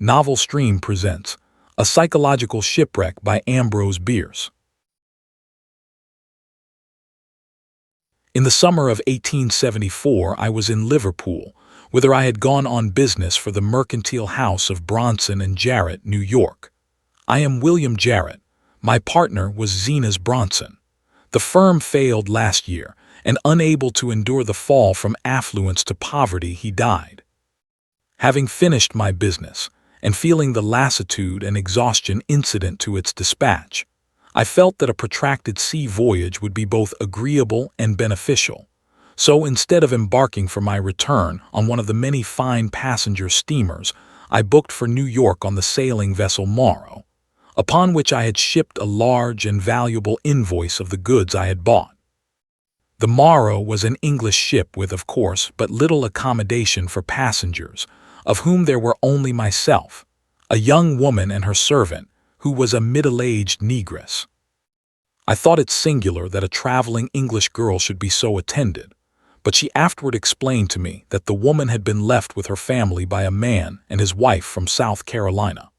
Novel Stream presents A Psychological Shipwreck by Ambrose Bierce. In the summer of 1874, I was in Liverpool, whither I had gone on business for the mercantile house of Bronson and Jarrett, New York. I am William Jarrett. My partner was Zenas Bronson. The firm failed last year, and unable to endure the fall from affluence to poverty, he died. Having finished my business, and feeling the lassitude and exhaustion incident to its dispatch, I felt that a protracted sea voyage would be both agreeable and beneficial. So instead of embarking for my return on one of the many fine passenger steamers, I booked for New York on the sailing vessel Morrow, upon which I had shipped a large and valuable invoice of the goods I had bought. The Morrow was an English ship with, of course, but little accommodation for passengers, of whom there were only myself, a young woman and her servant, who was a middle-aged negress. I thought it singular that a traveling English girl should be so attended, but she afterward explained to me that the woman had been left with her family by a man and his wife from South Carolina,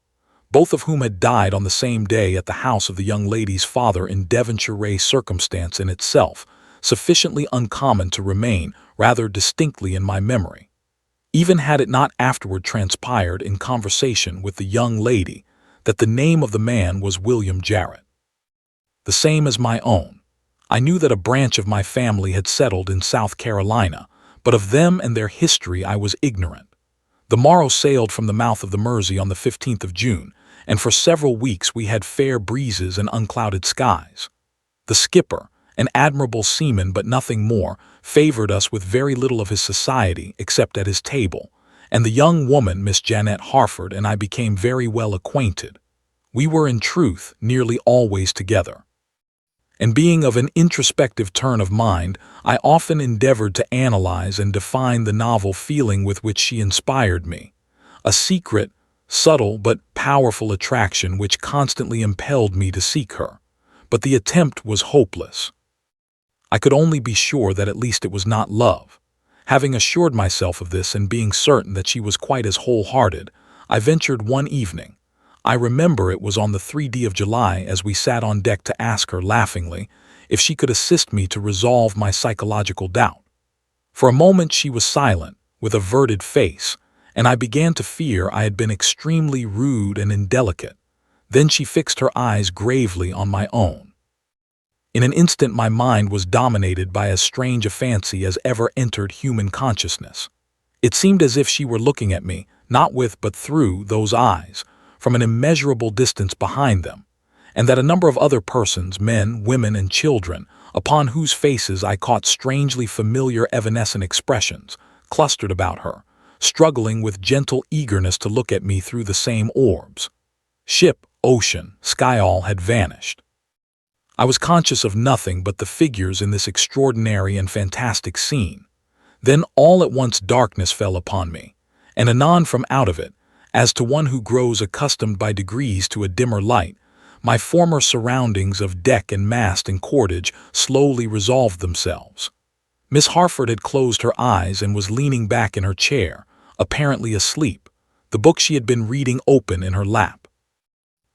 both of whom had died on the same day at the house of the young lady's father in Devonshire, circumstance in itself sufficiently uncommon to remain rather distinctly in my memory, even had it not afterward transpired in conversation with the young lady that the name of the man was William Jarrett, the same as my own. I knew that a branch of my family had settled in South Carolina, but of them and their history I was ignorant. The Morrow sailed from the mouth of the Mersey on the 15th of June, and for several weeks we had fair breezes and unclouded skies. The skipper, an admirable seaman but nothing more, favored us with very little of his society except at his table, and the young woman, Miss Janette Harford, and I became very well acquainted. We were in truth nearly always together. And being of an introspective turn of mind, I often endeavored to analyze and define the novel feeling with which she inspired me, a secret, subtle but powerful attraction which constantly impelled me to seek her. But the attempt was hopeless. I could only be sure that at least it was not love. Having assured myself of this and being certain that she was quite as wholehearted, I ventured one evening, I remember it was on the 3d of July, as we sat on deck, to ask her laughingly if she could assist me to resolve my psychological doubt. For a moment she was silent, with averted face, and I began to fear I had been extremely rude and indelicate. Then she fixed her eyes gravely on my own. In an instant my mind was dominated by as strange a fancy as ever entered human consciousness. It seemed as if she were looking at me, not with but through those eyes, from an immeasurable distance behind them, and that a number of other persons, men, women, and children, upon whose faces I caught strangely familiar evanescent expressions, clustered about her, struggling with gentle eagerness to look at me through the same orbs. Ship, ocean, sky, all had vanished. I was conscious of nothing but the figures in this extraordinary and fantastic scene. Then all at once darkness fell upon me, and anon from out of it, as to one who grows accustomed by degrees to a dimmer light, my former surroundings of deck and mast and cordage slowly resolved themselves. Miss Harford had closed her eyes and was leaning back in her chair, apparently asleep, the book she had been reading open in her lap.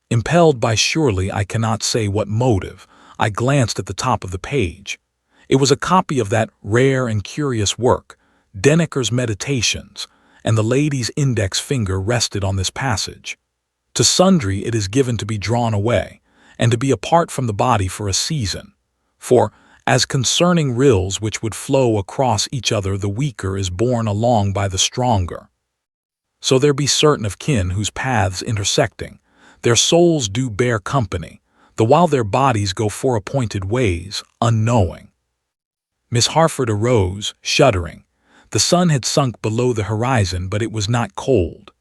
Impelled by surely I cannot say what motive, I glanced at the top of the page. It was a copy of that rare and curious work, Denneker's Meditations, and the lady's index finger rested on this passage. To sundry it is given to be drawn away, and to be apart from the body for a season. For, as concerning rills which would flow across each other, the weaker is borne along by the stronger. So there be certain of kin whose paths intersecting, their souls do bear company, the while their bodies go foreappointed ways, unknowing. Miss Harford arose, shuddering. The sun had sunk below the horizon, but it was not cold.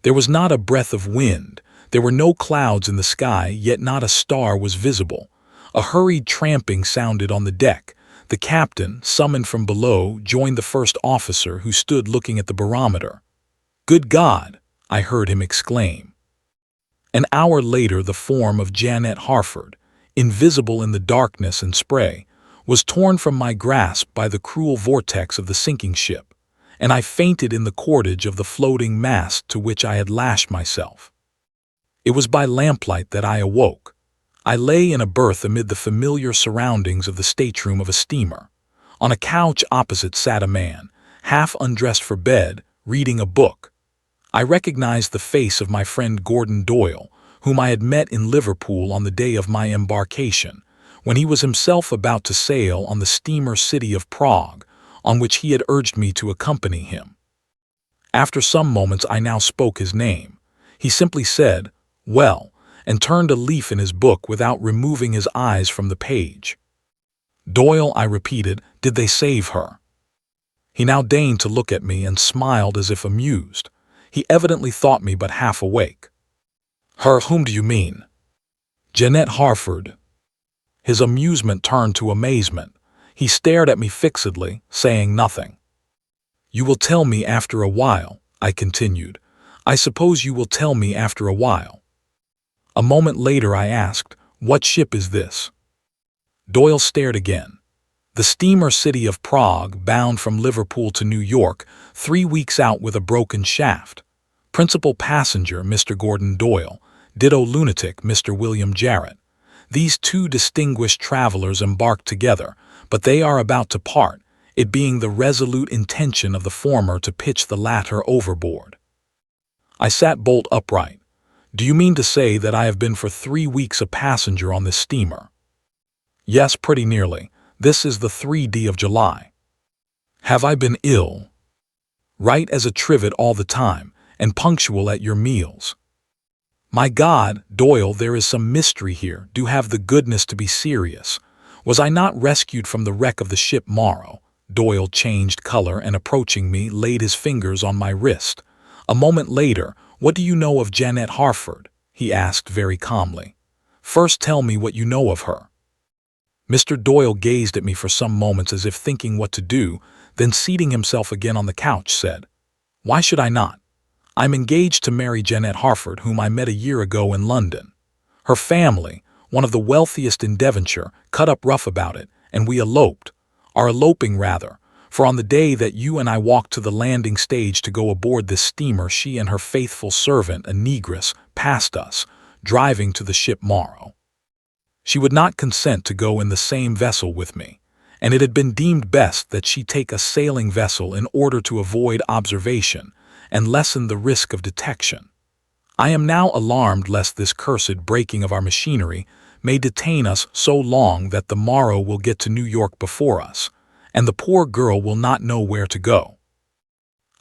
There was not a breath of wind, there were no clouds in the sky, yet not a star was visible. A hurried tramping sounded on the deck. The captain, summoned from below, joined the first officer, who stood looking at the barometer. "Good God!" I heard him exclaim. An hour later the form of Janette Harford, invisible in the darkness and spray, was torn from my grasp by the cruel vortex of the sinking ship, and I fainted in the cordage of the floating mast to which I had lashed myself. It was by lamplight that I awoke. I lay in a berth amid the familiar surroundings of the stateroom of a steamer. On a couch opposite sat a man, half undressed for bed, reading a book. I recognized the face of my friend Gordon Doyle, whom I had met in Liverpool on the day of my embarkation, when he was himself about to sail on the steamer City of Prague, on which he had urged me to accompany him. After some moments I now spoke his name. He simply said, "Well," and turned a leaf in his book without removing his eyes from the page. "Doyle," I repeated, "did they save her?" He now deigned to look at me and smiled as if amused. He evidently thought me but half awake. "Her, whom do you mean?" "Janette Harford." His amusement turned to amazement. He stared at me fixedly, saying nothing. "You will tell me after a while," I continued. "I suppose you will tell me after a while." A moment later I asked, "What ship is this?" Doyle stared again. "The steamer City of Prague, bound from Liverpool to New York, 3 weeks out with a broken shaft. Principal passenger, Mr. Gordon Doyle. Ditto lunatic, Mr. William Jarrett. These 2 distinguished travelers embarked together, but they are about to part, it being the resolute intention of the former to pitch the latter overboard." I sat bolt upright. "Do you mean to say that I have been for 3 weeks a passenger on this steamer?" "Yes, pretty nearly. This is the 3d of July." "Have I been ill?" "Right as a trivet all the time, and punctual at your meals." "My God, Doyle, there is some mystery here. Do have the goodness to be serious. Was I not rescued from the wreck of the ship Morrow?" Doyle changed color and, approaching me, laid his fingers on my wrist. A moment later, "What do you know of Janette Harford?" he asked very calmly. "First tell me what you know of her." Mr. Doyle gazed at me for some moments as if thinking what to do, then seating himself again on the couch said, "Why should I not? I'm engaged to marry Janette Harford, whom I met a year ago in London. Her family, one of the wealthiest in Devonshire, cut up rough about it, and we are eloping rather, for on the day that you and I walked to the landing stage to go aboard this steamer, she and her faithful servant, a negress, passed us, driving to the ship Morrow. She would not consent to go in the same vessel with me, and it had been deemed best that she take a sailing vessel in order to avoid observation and lessen the risk of detection. I am now alarmed lest this cursed breaking of our machinery may detain us so long that the Morrow will get to New York before us, and the poor girl will not know where to go."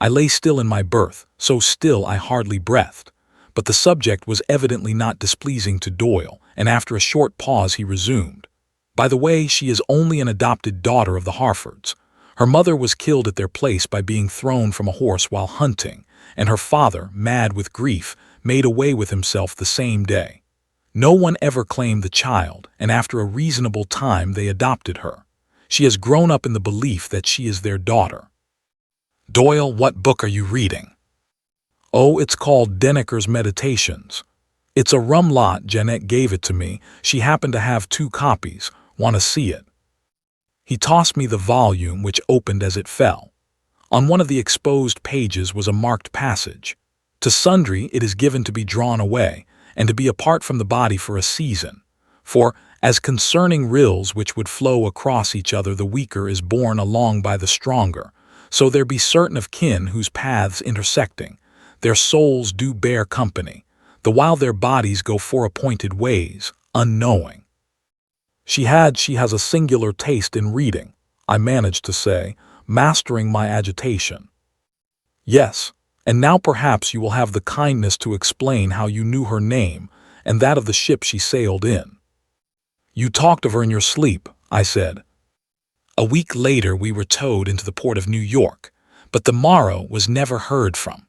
I lay still in my berth, so still I hardly breathed, but the subject was evidently not displeasing to Doyle, and after a short pause he resumed, "By the way, she is only an adopted daughter of the Harfords. Her mother was killed at their place by being thrown from a horse while hunting, and her father, mad with grief, made away with himself the same day. No one ever claimed the child, and after a reasonable time they adopted her. She has grown up in the belief that she is their daughter." "Doyle, what book are you reading?" "Oh, it's called Denneker's Meditations. It's a rum lot. Janette gave it to me. She happened to have 2 copies. Want to see it?" He tossed me the volume, which opened as it fell. On one of the exposed pages was a marked passage. "To sundry it is given to be drawn away, and to be apart from the body for a season. For, as concerning rills which would flow across each other, the weaker is borne along by the stronger, so there be certain of kin whose paths intersecting, their souls do bear company, the while their bodies go fore-appointed ways, unknowing." She has a singular taste in reading," I managed to say, mastering my agitation. "Yes, and now perhaps you will have the kindness to explain how you knew her name and that of the ship she sailed in." "You talked of her in your sleep," I said. "A week later we were towed into the port of New York, but the Morrow was never heard from.